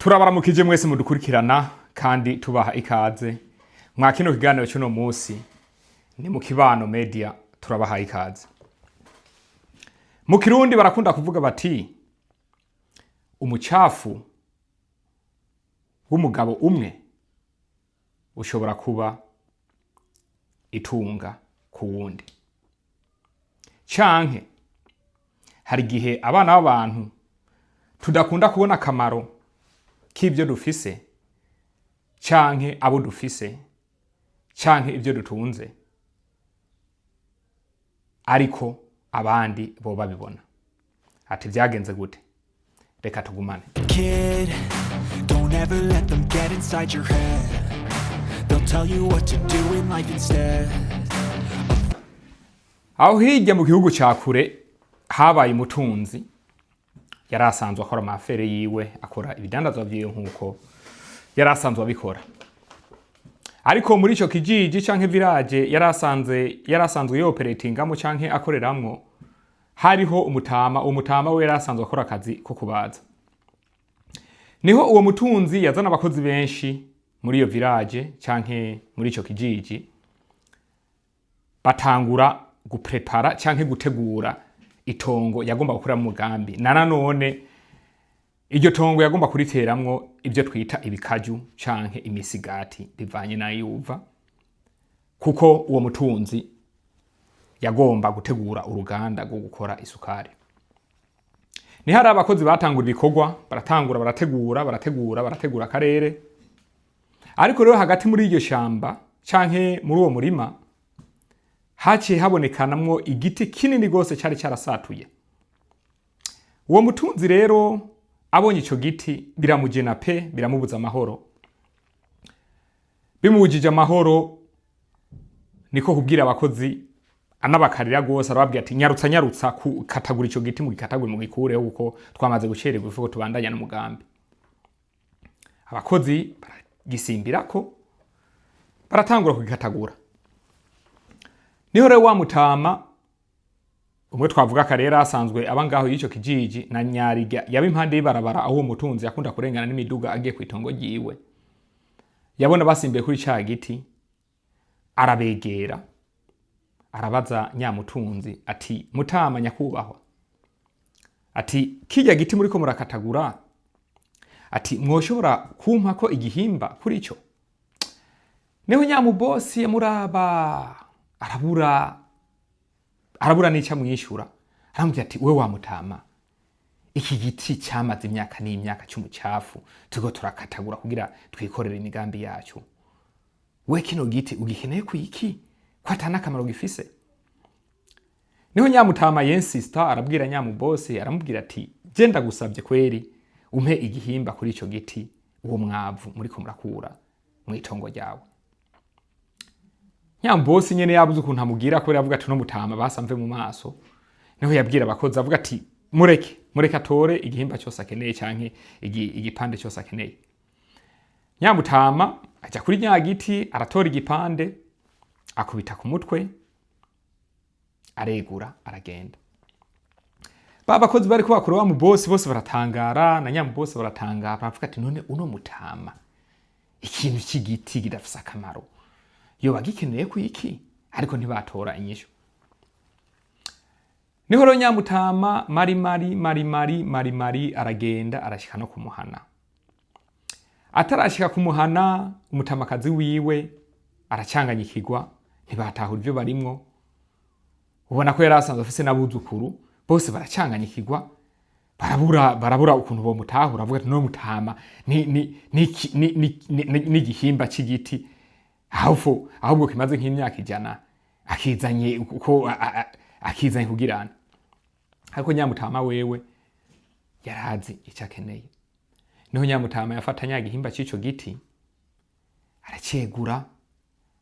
Turabaramukije mwese mudukurikirana kandi tubaha ikaze mwa kino kiganiro cy'uno munsi ni mu Kibano Media turabaha ikaze. Mu Kirundi barakunda kuvuga bati umucafu w'umugabo umwe ushobora kuba itunga ku wundi. Canke hari gihe abana b'abantu tudakunda kubona akamaro k'ibyo dufise canke abo dufise canke ibyo dutunze, ariko abandi bo babibona. Ati byagenze gute? Reka tugumane. Kid, don't ever let them get inside your head. They'll tell you what to do in life instead. Aho hirya mu gihugu cya kure habaye umutunzi yarasanzwe akora amafere yiwe, akora ibidandazwa byiwe nkuko yarasanzwe abikora. Ariko muri ico kijiji canke village yarasanzwe operatingamo canke akoreramwo hariho umutama we yarasanzwe akora akazi ko kubaza. Niho uwo mutunzi yazana abakozi benshi muri iyo village canke muri ico kijiji, batangura guprepara canke gutegura itongo yagomba gukora mu mugambi. Nanone iryo tongo yagomba kuriteramwo ibyo twita ibikaju canke imisigati bivanye na yuva, kuko uwo mutunzi yagomba gutegura uruganda rwo gukora isukari. Ni hari abakozi batangura ibikorwa, barategura akarere. Ariko rero hagati muri iryo shamba canke muri uwo murima haciye habonekanamwo igiti kinini gose cyari cyarasatuye. Uwo mutunzi rero abonye ico giti biramujena pe, biramubuza amahoro. Bimubujije amahoro niko kubwira abakozi anabakarira gose, arababwira ati nyarutsa katagura ico giti, mugikatagure mugikureho kuko twamaze gucererwa ifuko tubandanya n'umugambi. Abakozi baragisimbirako baratangura kugikatagura. Niho rero wa mutama umwe twavuga karera asanzwe abangaho y'ico kijiji na Nyariga yaba impande y'ibarabara aho umutunzi yakunda kurengana n'imiduga agiye kwitongo giwe, yabona basimbiye kuri ca giti, arabegera arabaza nyamutunzi ati mutama nyakubahwa, ati kirya giti muriko murakatagura, ati mwoshobora kumpa ko igihimba kuri ico? Niho nyamubosi yamuraba arabura nica mwishura, aramubwira ati we wa mutama, iki giti cyamaze imyaka n'imyaka cy'umucafu tugo turakatagura kugira twikorere imigambi yacu. We kino giti ugikeneye kwiki ko atana akamaro gifise? Niho nyamutama yensista arabwira nyamubosi, aramubwira ati je ndagusabye kweri umpe igihimba kuri ico giti, uwo mwavu muriko murakura mu itongo ryawe. Nyambosi nyene yabuze ukuntu amugira kubera avuga ati no mutama basamve mu maso. Niho yabwira abakozi avuga ati mureke atore igihimba cyose akeneye canke igipande cyose akeneye. Nyamutama aja kuri nyagiti aratora igipande, akubita ku mutwe, aregura aragenda. Babakozi bari kubakora wa mubosi bose baratangara, na nyamubosi baratangara, baravuga ati none uno mutama ikintu cy'igiti kidafise akamaro yoba gikeneye kwiki? Ariko ntibatora inyishu. Niho rero nyamutama mari aragenda arashika no kumuhana. Atarashika kumuhana, umutamakazi wiwe aracanganyikirwa, ntibatahura ibyo barimwo. Ubona ko yarasanzwe afise n'abuzukuru, bose baracanganyikirwa, barabura ukuntu bo mutahura. Avuga ati no mutama ni gihimba c'igiti ahubwo kimaze nk'imyaka 100 akizanye kugirana. Ariko nyamutama wewe yarazi icyo akeneye. Niho nyamutama yafatanya igihimba c'ico giti, aracegura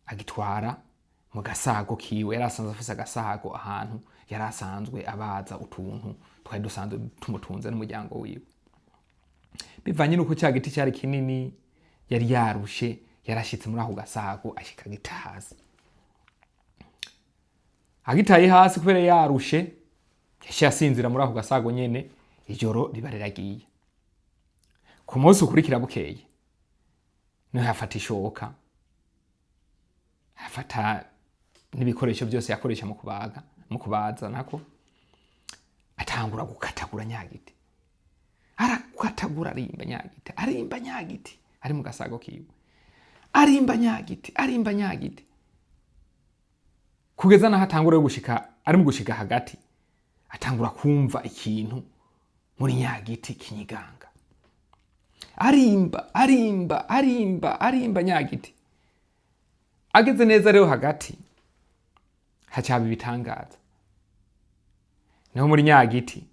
agitwara mu gasago kiwe. Yarasanzwe afise agasago ahantu yarasanzwe abaza utuntu twari dusanzwe tumutunze n'umuryango wiwe. Bivanye nuko cya giti cyari kinini, yari yarushe, yarashitse muri aho gasago ashika gitazi. Agitaye hasi kubera yarushe, yasinzira muri aho gasago nyene, ijoro riba riragiye. ku munsi ukurikira bukeye niho yafata ishoka, afata n'ibikoresho byose yakoresha mu kubaza nako, atangura gukatagura nyagiti, arakatagura arimba nyagiti ari mu gasago kiwe, arimba nyagiti kugeza naho atangura ari mu gushika hagati, atangura kumva ikintu muri nyagiti kinyiganga, arimba nyagiti. Ageze neza rero hagati hacaba ibitangaza, naho muri nyagiti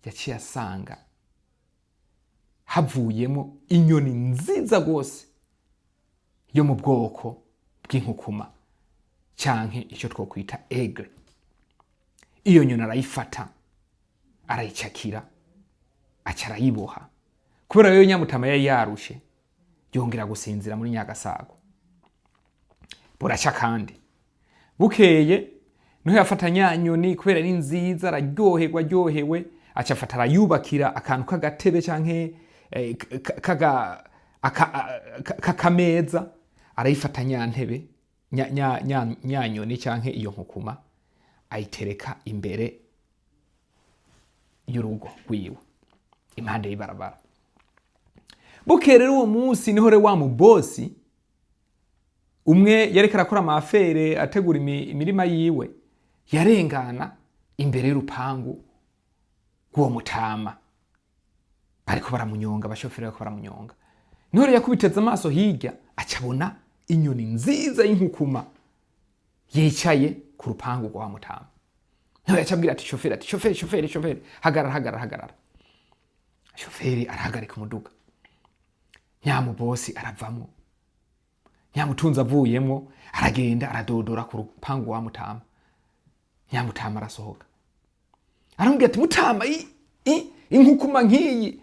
yaciye asanga havuyemo inyoni nziza gose yo mu bwoko bw'inkukuma canke icyo twokwita aigle. Iyo nyoni arayifata, arayicakira, aca arayiboha. Kubera yo Nyamutama yari yarushe, yongera gusinzira muri nyagasago. Buraca kandi bukeye niho yafata nyanyoni, kubera ni nziza, aryohewe, aca afata arayubakira akantu k'agatebe canke kakameza, arayifata nyantebe nyanyoni canke iyo nkukuma, ayitereka imbere y'urugo rwiwe impande y'ibarabara. Bukeye rero uwo munsi niho rero wa mubosi umwe yareka arakora amafere ategura imirima yiwe, yarengana imbere y'urupangu rw'uwo Mutama, bariko baramunyonga, abashoferi bariko baramunyonga. Niho rero yakubiteza amaso hirya, acabona inyoni nziza y'inkukuma yicaye ku rupangu rwa Mutama. Niho yacabwira ati shoferi, hagarara. Shoferi arahagarika umuduga, nyamubosi aravamo, Nyamutunzi avuyemo, aragenda aradodora ku rupangu rwa Mutama. Nyamutama arasohoka, aramubwira ati Mutama, inkukuma nk'iyi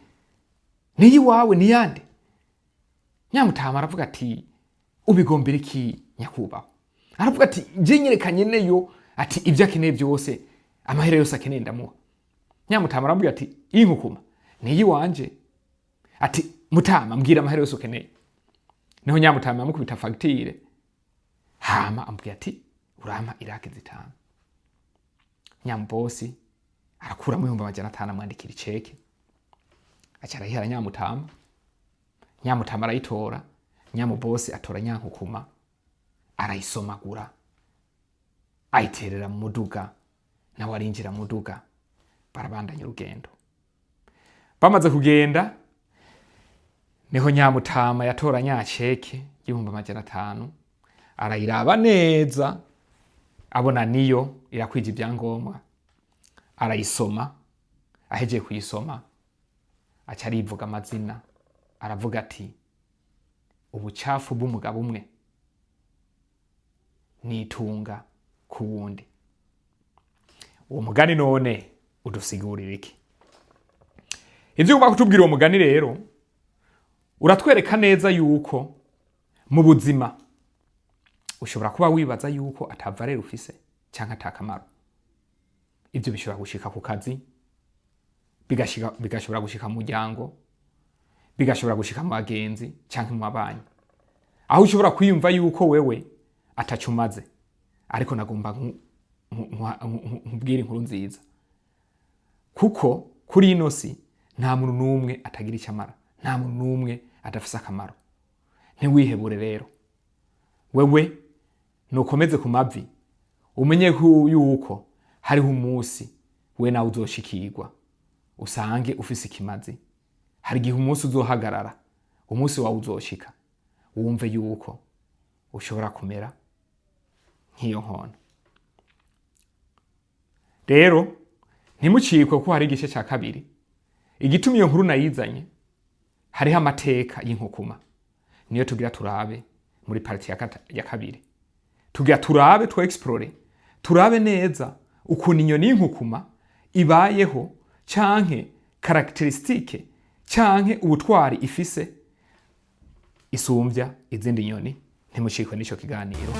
niyi wawe ni yande? Nyamutama aravuga ati ubigombera iki nyakubahwa? Aravuga ati je nyerekanye neyo, ati ibyo akeneye byose, amahera yose akeneye ndamuha. Nyamutama aramubwira ati inkukuma niyi wanje? Ati Mutama mbwira amahera yose ukeneye. Niho Nyamutama amukubita fagitire, hama amubwira ati urampa irake 5. Nyamubosi arakuramo 500 amwandikira iceke, aca arayihera Nyamutama. Nyamutama arayitora, Nyamubosi atora nyankukuma, arayisomagura, ayiterera mu muduga, nawe arinjira mu muduga, barabandanya urugendo. Bamaze kugenda niho Nyamutama yatora nyaceke 500, arayiraba neza, abona niyo irakwije ibyangombwa, arayisoma. Aheje kuyisoma aca arivuga amazina, aravuga ati ubucafu bw'umugabo umwe nitunga ku wundi. Uwo mugani none udusigurira iki? Ivyo ugomba kutubwira uwo mugani rero uratwereka neza yuko mu buzima ushobora kuba wibaza yuko atavarera ufise canke atakamaro. Ivyo bishobora gushika ku kazi, bigashobora gushika mu muryango, bigashobora gushika mu bagenzi canke mu babanyi, aho ushobora kwiyumva yuko wewe atacumaze. Ariko nagomba nkubwira inkuru nziza, kuko kuri ino si nta muntu numwe atagira icamara, nta muntu numwe adafise akamaro. Ntiwihebure rero, wewe nukomeze ku mavi, umenye yuko hariho umunsi we nawe uzoshikirwa usange ufise ikimazi. Hari igihe umunsi uzohagarara, umunsi wawe uzoshika, wumve yuko ushobora kumera nk'iyo nkono. Rero ntimucikwe ko hari igice ca kabiri. Igituma iyo nkuru nayizanye, hariho amateka y'inkukuma, niyo tugira turabe muri parti ya kabiri. Tugira turabe explore, turabe neza ukuntu inyoni y'inkukuma ibayeho, canke karakteristike canke ubutwari ifise isumbya izindi nyoni. Ntimucikwe n'ico kiganiro.